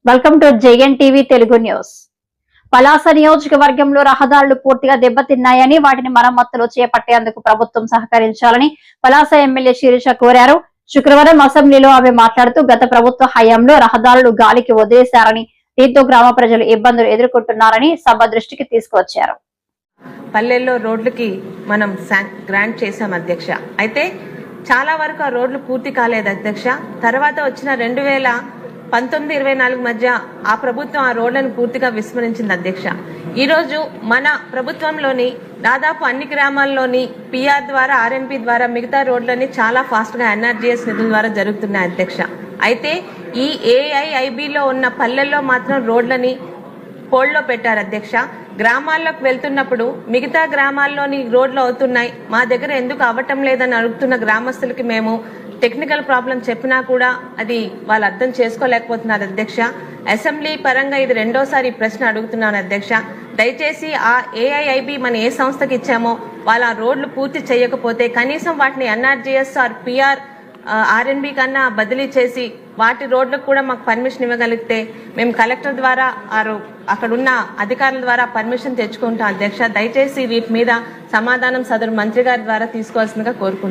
Welcome to JN TV Telugu news. Palasa నియోజకవర్గంలో రహదారులు పూర్తిగా దెబ్బతిన్నాయని వాటిని మరమ్మతులు చేపట్టేందుకు ప్రభుత్వం సహకరించాలని పలాస ఎమ్మెల్యే శిరీష కోరారు. శుక్రవారం అసెంబ్లీలో ఆమె మాట్లాడుతూ గత ప్రభుత్వ హయాంలో రహదారులు గాలికి వదిలేశారని, దీంతో గ్రామ ప్రజలు ఇబ్బందులు ఎదుర్కొంటున్నారని సభ దృష్టికి తీసుకొచ్చారు. పల్లెల్లో రోడ్లకి మనం గ్రాంట్ చేశాం అధ్యక్ష. అయితే చాలా వరకు ఆ రోడ్లు పూర్తి కాలేదు అధ్యక్ష. తర్వాత వచ్చిన 2019-24 మధ్య ఆ ప్రభుత్వం ఆ రోడ్లను పూర్తిగా విస్మరించింది అధ్యక్ష. ఈరోజు మన ప్రభుత్వంలోని దాదాపు అన్ని గ్రామాల్లోని పిఆర్ ద్వారా, ఆర్ఎన్పి ద్వారా మిగతా రోడ్లని చాలా ఫాస్ట్ గా ఎన్ఆర్జీఎస్ నిధుల ద్వారా జరుగుతున్నాయి అధ్యక్ష. అయితే ఈ ఏఐఐబిలో ఉన్న పల్లెల్లో మాత్రం రోడ్లని హోల్డ్లో పెట్టారు అధ్యక్ష. గ్రామాల్లోకి వెళ్తున్నప్పుడు మిగతా గ్రామాల్లోని రోడ్లు అవుతున్నాయి, మా దగ్గర ఎందుకు అవ్వటం లేదని అడుగుతున్న గ్రామస్తులకి మేము టెక్నికల్ ప్రాబ్లం చెప్పినా కూడా అది వాళ్ళు అర్థం చేసుకోలేకపోతున్నారు అధ్యక్ష. అసెంబ్లీ పరంగా ఇది రెండోసారి ప్రశ్న అడుగుతున్నాను అధ్యక్ష. దయచేసి ఆ ఏఐఐబి మన ఏ సంస్థకి ఇచ్చామో వాళ్ళ రోడ్లు పూర్తి చేయకపోతే కనీసం వాటిని ఎన్ఆర్జీఎస్ ఆర్ పిఆర్ ఆర్ఎన్బి కన్నా బదిలీ చేసి వాటి రోడ్లకు కూడా మాకు పర్మిషన్ ఇవ్వగలిగితే మేము కలెక్టర్ ద్వారా అక్కడున్న అధికారుల ద్వారా పర్మిషన్ తెచ్చుకుంటాం అధ్యక్ష. దయచేసి వీటి మీద సమాధానం సదరు మంత్రి గారి ద్వారా తీసుకోవాల్సిందిగా కోరుకుంటున్నాం.